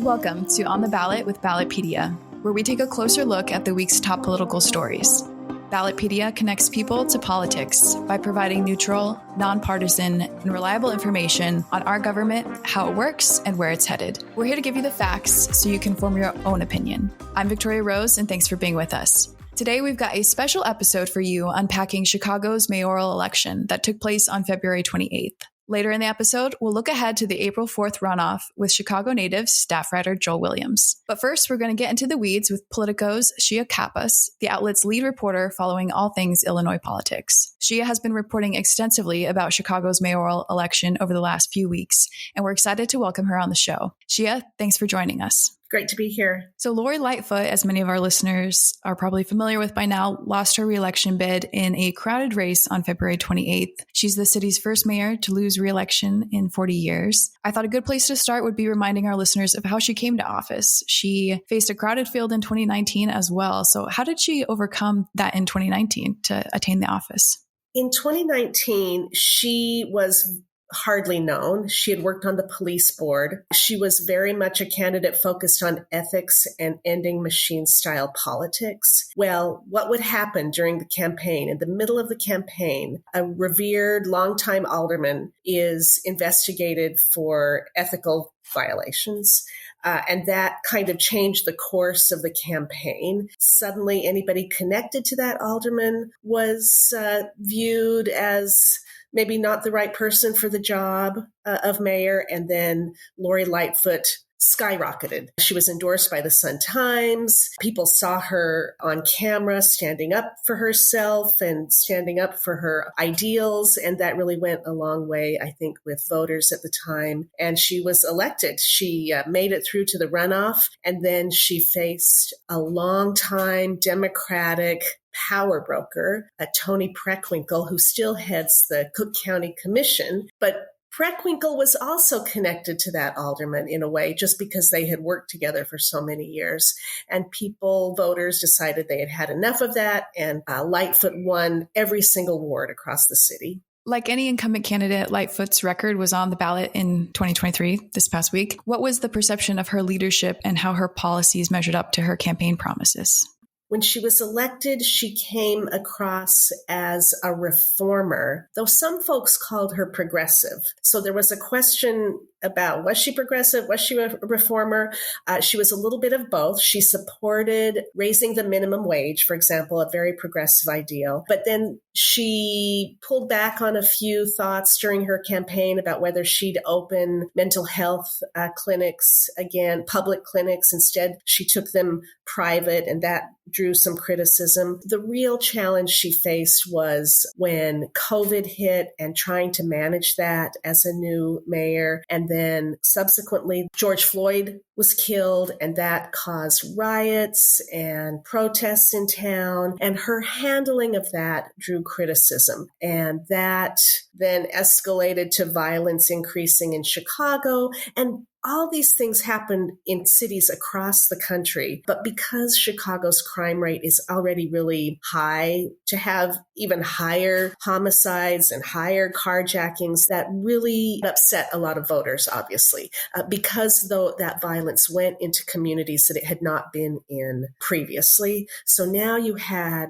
Welcome to On the Ballot with Ballotpedia, where we take a closer look at the week's top political stories. Ballotpedia connects people to politics by providing neutral, nonpartisan, and reliable information on our government, how it works, and where it's headed. We're here to give you the facts so you can form your own opinion. I'm Victoria Rose, and thanks for being with us. Today, we've got a special episode for you unpacking Chicago's mayoral election that took place on February 28th. Later in the episode, we'll look ahead to the April 4th runoff with Chicago native staff writer Joel Williams. But first, we're going to get into the weeds with Politico's Shia Kapos, the outlet's lead reporter following all things Illinois politics. Shia has been reporting extensively about Chicago's mayoral election over the last few weeks, and we're excited to welcome her on the show. Shia, thanks for joining us. Great to be here. So Lori Lightfoot, as many of our listeners are probably familiar with by now, lost her re-election bid in a crowded race on February 28th. She's the city's first mayor to lose re-election in 40 years. I thought a good place to start would be reminding our listeners of how she came to office. She faced a crowded field in 2019 as well. So how did she overcome that in 2019 to attain the office? In 2019, she was hardly known. She had worked on the police board. She was very much a candidate focused on ethics and ending machine-style politics. Well, what would happen during the campaign? In the middle of the campaign, a revered longtime alderman is investigated for ethical violations. And that kind of changed the course of the campaign. Suddenly, anybody connected to that alderman was viewed as maybe not the right person for the job of mayor. And then Lori Lightfoot skyrocketed. She was endorsed by the Sun-Times. People saw her on camera standing up for herself and standing up for her ideals. And that really went a long way, I think, with voters at the time. And she was elected. She made it through to the runoff. And then she faced a longtime Democratic power broker, Tony Preckwinkle, who still heads the Cook County Commission. But Preckwinkle was also connected to that alderman in a way, just because they had worked together for so many years. And voters decided they had had enough of that, and Lightfoot won every single ward across the city. Like any incumbent candidate, Lightfoot's record was on the ballot in 2023, this past week. What was the perception of her leadership and how her policies measured up to her campaign promises? When she was elected, she came across as a reformer, though some folks called her progressive. So there was a question about, was she progressive? Was she a reformer? She was a little bit of both. She supported raising the minimum wage, for example, a very progressive ideal. But then she pulled back on a few thoughts during her campaign about whether she'd open mental health clinics again, public clinics. Instead, she took them private, and that drew some criticism. The real challenge she faced was when COVID hit and trying to manage that as a new mayor. And then subsequently, George Floyd was killed, and that caused riots and protests in town. And her handling of that drew criticism. And that then escalated to violence increasing in Chicago. And all these things happened in cities across the country. But because Chicago's crime rate is already really high, to have even higher homicides and higher carjackings, that really upset a lot of voters, obviously, because though that violence went into communities that it had not been in previously. So now you had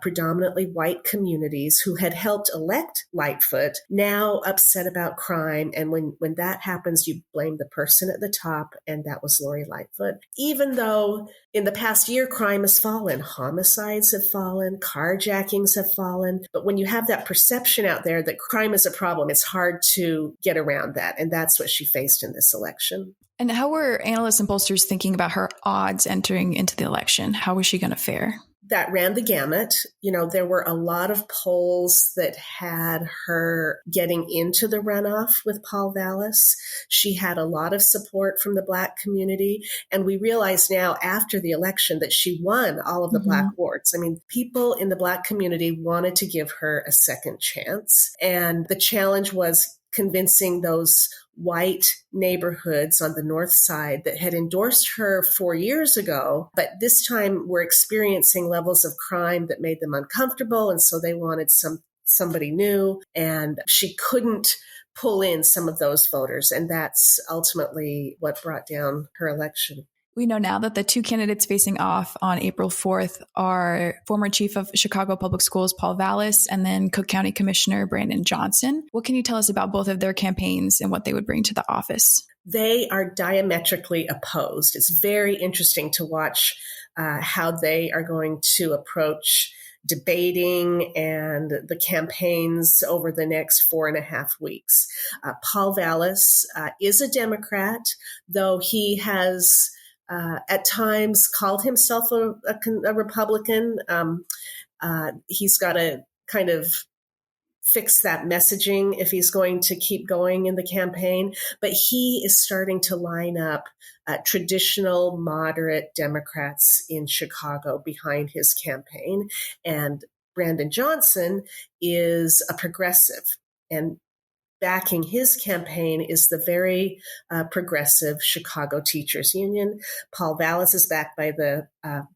predominantly white communities who had helped elect Lightfoot, now upset about crime. And when that happens, you blame the person at the top, and that was Lori Lightfoot. Even though in the past year, crime has fallen, homicides have fallen, carjackings have fallen. But when you have that perception out there that crime is a problem, it's hard to get around that. And that's what she faced in this election. And how were analysts and pollsters thinking about her odds entering into the election? How was she going to fare? That ran the gamut. You know, there were a lot of polls that had her getting into the runoff with Paul Vallis. She had a lot of support from the Black community. And we realize now after the election that she won all of the Black wards. I mean, people in the Black community wanted to give her a second chance. And the challenge was convincing those white neighborhoods on the north side that had endorsed her 4 years ago, but this time were experiencing levels of crime that made them uncomfortable. And so they wanted somebody new. And she couldn't pull in some of those voters. And that's ultimately what brought down her election. We know now that the two candidates facing off on April 4th are former chief of Chicago Public Schools, Paul Vallas, and then Cook County Commissioner Brandon Johnson. What can you tell us about both of their campaigns and what they would bring to the office? They are diametrically opposed. It's very interesting to watch how they are going to approach debating and the campaigns over the next 4.5 weeks. Paul Vallas is a Democrat, though he has at times called himself a Republican. He's got to kind of fix that messaging if he's going to keep going in the campaign. But he is starting to line up traditional moderate Democrats in Chicago behind his campaign. And Brandon Johnson is a progressive, and backing his campaign is the very progressive Chicago Teachers Union. Paul Vallas is backed by the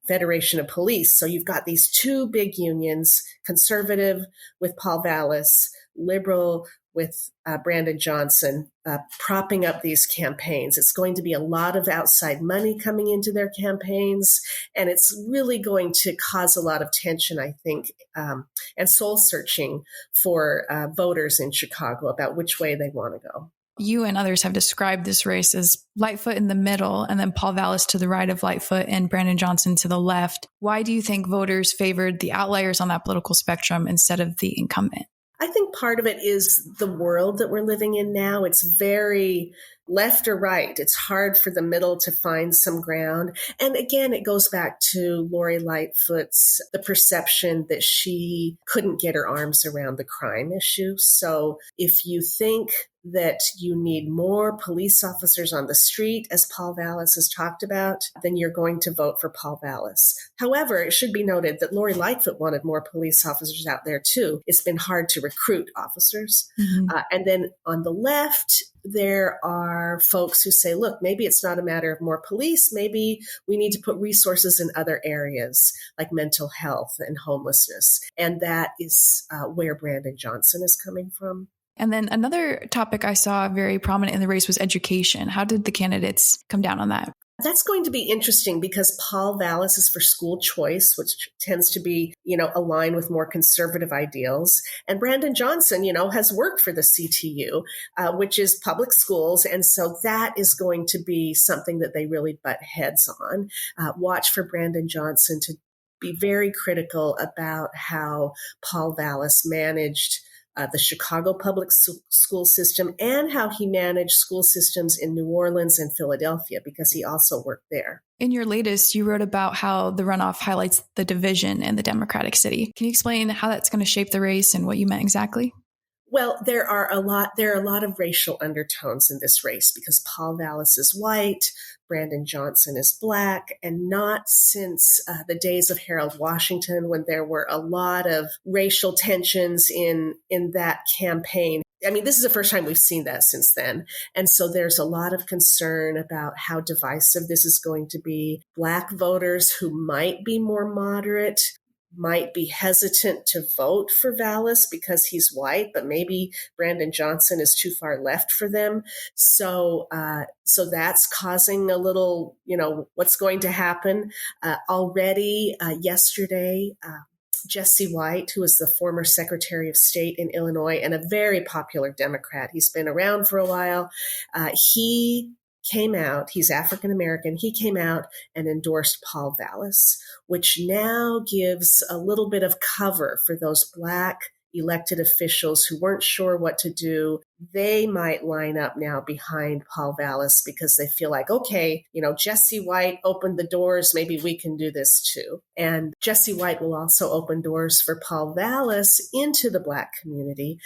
Federation of Police. So you've got these two big unions, conservative with Paul Vallas, liberal with Brandon Johnson, propping up these campaigns. It's going to be a lot of outside money coming into their campaigns, and it's really going to cause a lot of tension, I think, and soul searching for voters in Chicago about which way they want to go. You and others have described this race as Lightfoot in the middle and then Paul Vallas to the right of Lightfoot and Brandon Johnson to the left. Why do you think voters favored the outliers on that political spectrum instead of the incumbent? I think part of it is the world that we're living in now. It's very left or right. It's hard for the middle to find some ground. And again, it goes back to Lori Lightfoot's, the perception that she couldn't get her arms around the crime issue. So if you think that you need more police officers on the street, as Paul Vallas has talked about, then you're going to vote for Paul Vallas. However, it should be noted that Lori Lightfoot wanted more police officers out there too. It's been hard to recruit officers. Mm-hmm. And then on the left, there are folks who say, look, maybe it's not a matter of more police. Maybe we need to put resources in other areas like mental health and homelessness. And that is where Brandon Johnson is coming from. And then another topic I saw very prominent in the race was education. How did the candidates come down on that? That's going to be interesting because Paul Vallas is for school choice, which tends to be, aligned with more conservative ideals. And Brandon Johnson, has worked for the CTU, which is public schools. And so that is going to be something that they really butt heads on. Watch for Brandon Johnson to be very critical about how Paul Vallas managed the Chicago public school system and how he managed school systems in New Orleans and Philadelphia, because he also worked there. In your latest, you wrote about how the runoff highlights the division in the Democratic city. Can you explain how that's going to shape the race and what you meant exactly? Well, there are a lot of racial undertones in this race because Paul Vallas is white, Brandon Johnson is Black, and not since the days of Harold Washington, when there were a lot of racial tensions in that campaign. I mean, this is the first time we've seen that since then. And so there's a lot of concern about how divisive this is going to be. Black voters who might be more moderate might be hesitant to vote for Vallas because he's white, but maybe Brandon Johnson is too far left for them. So that's causing a little, what's going to happen. Already yesterday, Jesse White, who is the former Secretary of State in Illinois and a very popular Democrat, he's been around for a while, he came out, he's African-American, he came out and endorsed Paul Vallas, which now gives a little bit of cover for those Black elected officials who weren't sure what to do. They might line up now behind Paul Vallas because they feel like, okay, Jesse White opened the doors. Maybe we can do this too. And Jesse White will also open doors for Paul Vallas into the Black community,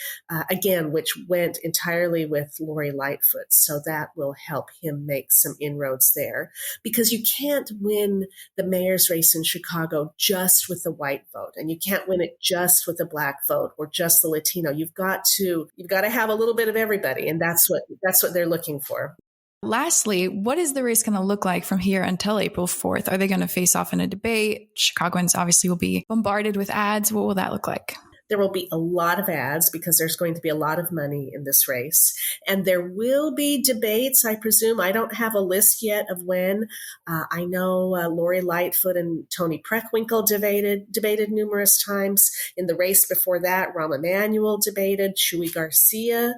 again, which went entirely with Lori Lightfoot. So that will help him make some inroads there, because you can't win the mayor's race in Chicago just with the white vote, and you can't win it just with the Black vote or just the Latino. You've got to have a little bit of everybody, and that's what they're looking for. Lastly, what is the race going to look like from here until April 4th? Are they going to face off in a debate? Chicagoans obviously will be bombarded with ads. What will that look like? There will be a lot of ads because there's going to be a lot of money in this race. And there will be debates, I presume. I don't have a list yet of when. I know Lori Lightfoot and Tony Preckwinkle debated numerous times. In the race before that, Rahm Emanuel debated, Chuy Garcia.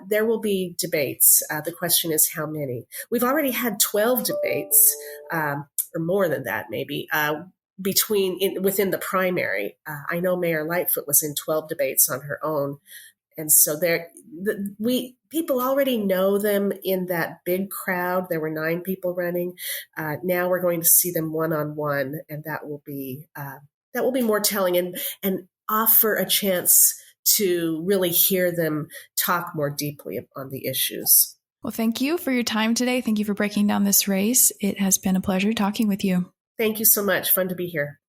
There will be debates. The question is how many. We've already had 12 debates, or more than that maybe, within the primary. I know Mayor Lightfoot was in 12 debates on her own. And so people already know them in that big crowd. There were 9 people running. Now we're going to see them one-on-one, and that will be more telling and offer a chance to really hear them talk more deeply on the issues. Well, thank you for your time today. Thank you for breaking down this race. It has been a pleasure talking with you. Thank you so much. Fun to be here.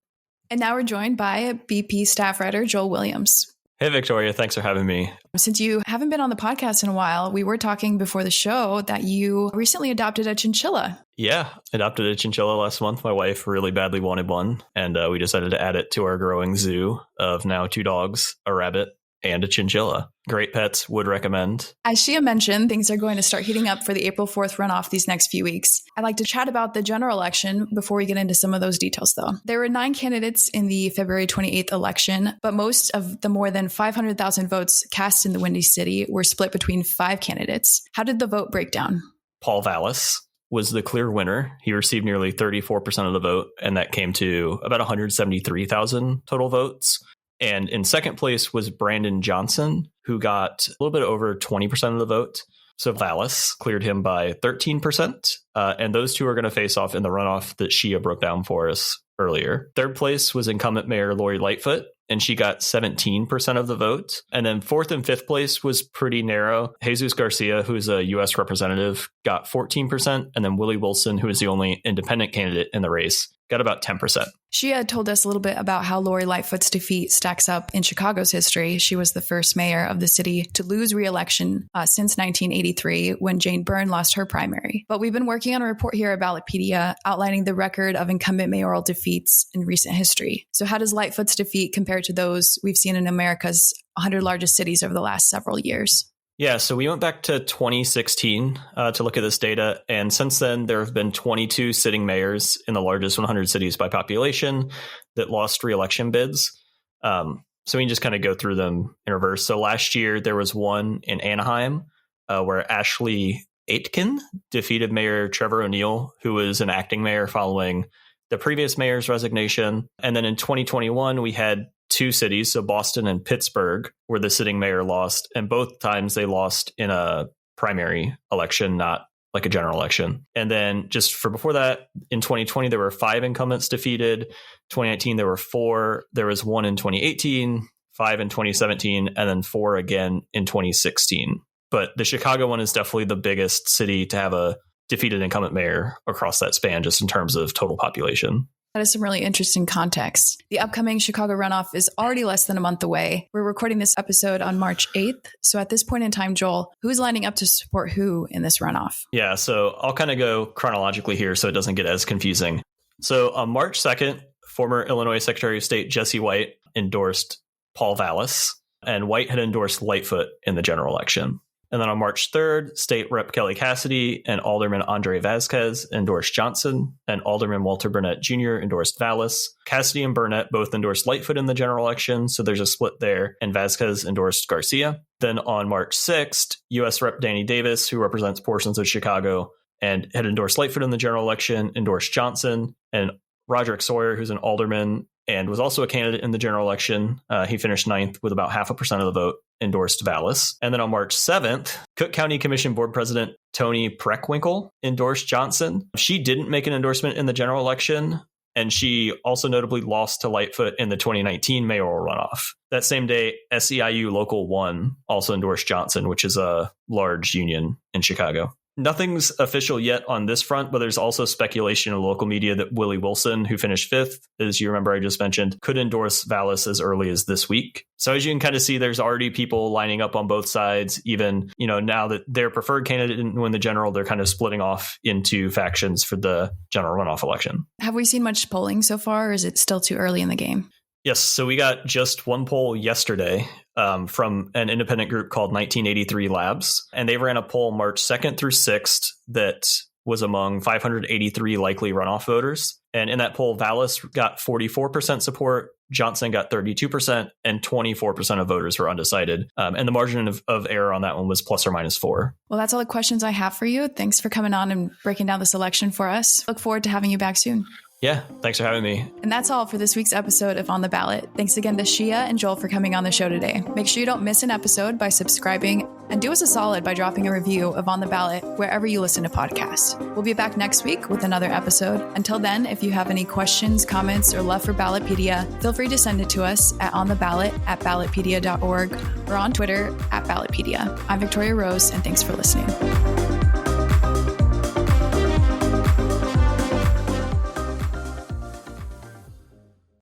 And now we're joined by BP staff writer Joel Williams. Hey, Victoria. Thanks for having me. Since you haven't been on the podcast in a while, we were talking before the show that you recently adopted a chinchilla. Yeah, adopted a chinchilla last month. My wife really badly wanted one, and we decided to add it to our growing zoo of now 2 dogs, a rabbit, and a chinchilla. Great pets, would recommend. As Shia mentioned, things are going to start heating up for the April 4th runoff these next few weeks. I'd like to chat about the general election before we get into some of those details, though. There were 9 candidates in the February 28th election, but most of the more than 500,000 votes cast in the Windy City were split between 5 candidates. How did the vote break down? Paul Vallis was the clear winner. He received nearly 34% of the vote, and that came to about 173,000 total votes. And in second place was Brandon Johnson, who got a little bit over 20% of the vote. So Vallis cleared him by 13%. And those two are going to face off in the runoff that Shia broke down for us earlier. Third place was incumbent Mayor Lori Lightfoot, and she got 17% of the vote. And then fourth and fifth place was pretty narrow. Jesus Garcia, who is a U.S. representative, got 14%. And then Willie Wilson, who is the only independent candidate in the race, got about 10%. Shia told us a little bit about how Lori Lightfoot's defeat stacks up in Chicago's history. She was the first mayor of the city to lose re-election since 1983 when Jane Byrne lost her primary. But we've been working on a report here at Ballotpedia outlining the record of incumbent mayoral defeats in recent history. So how does Lightfoot's defeat compare to those we've seen in America's 100 largest cities over the last several years? Yeah, so we went back to 2016 to look at this data. And since then, there have been 22 sitting mayors in the largest 100 cities by population that lost re-election bids. So we can just kind of go through them in reverse. So last year, there was one in Anaheim where Ashley Aitken defeated Mayor Trevor O'Neill, who was an acting mayor following the previous mayor's resignation. And then in 2021, we had 2 cities, so Boston and Pittsburgh, where the sitting mayor lost. And both times they lost in a primary election, not like a general election. And then just for before that, in 2020, there were 5 incumbents defeated. 2019, there were 4. There was 1 in 2018, 5 in 2017, and then 4 again in 2016. But the Chicago one is definitely the biggest city to have a defeated incumbent mayor across that span, just in terms of total population. That is some really interesting context. The upcoming Chicago runoff is already less than a month away. We're recording this episode on March 8th. So at this point in time, Joel, who's lining up to support who in this runoff? Yeah, so I'll kind of go chronologically here so it doesn't get as confusing. So on March 2nd, former Illinois Secretary of State Jesse White endorsed Paul Vallis, and White had endorsed Lightfoot in the general election. And then on March 3rd, State Rep Kelly Cassidy and Alderman Andre Vasquez endorsed Johnson, and Alderman Walter Burnett Jr. endorsed Vallis. Cassidy and Burnett both endorsed Lightfoot in the general election, so there's a split there, and Vasquez endorsed Garcia. Then on March 6th, U.S. Rep Danny Davis, who represents portions of Chicago and had endorsed Lightfoot in the general election, endorsed Johnson, and Roderick Sawyer, who's an alderman and was also a candidate in the general election. He finished 9th with about 0.5% of the vote, endorsed Vallis. And then on March 7th, Cook County Commission Board President Tony Preckwinkle endorsed Johnson. She didn't make an endorsement in the general election, and she also notably lost to Lightfoot in the 2019 mayoral runoff. That same day, SEIU Local 1 also endorsed Johnson, which is a large union in Chicago. Nothing's official yet on this front, but there's also speculation in local media that Willie Wilson, who finished 5th, as you remember I just mentioned, could endorse Vallis as early as this week. So as you can kind of see, there's already people lining up on both sides. Even, now that their preferred candidate didn't win the general, they're kind of splitting off into factions for the general runoff election. Have we seen much polling so far, or is it still too early in the game? Yes. So we got just one poll yesterday from an independent group called 1983 Labs. And they ran a poll March 2nd through 6th that was among 583 likely runoff voters. And in that poll, Vallis got 44% support, Johnson got 32%, and 24% of voters were undecided. And the margin of error on that one was ±4. Well, that's all the questions I have for you. Thanks for coming on and breaking down this election for us. Look forward to having you back soon. Yeah, thanks for having me. And that's all for this week's episode of On the Ballot. Thanks again to Shia and Joel for coming on the show today. Make sure you don't miss an episode by subscribing, and do us a solid by dropping a review of On the Ballot wherever you listen to podcasts. We'll be back next week with another episode. Until then, if you have any questions, comments, or love for Ballotpedia, feel free to send it to us at ontheballot@ballotpedia.org or on Twitter @Ballotpedia. I'm Victoria Rose, and thanks for listening.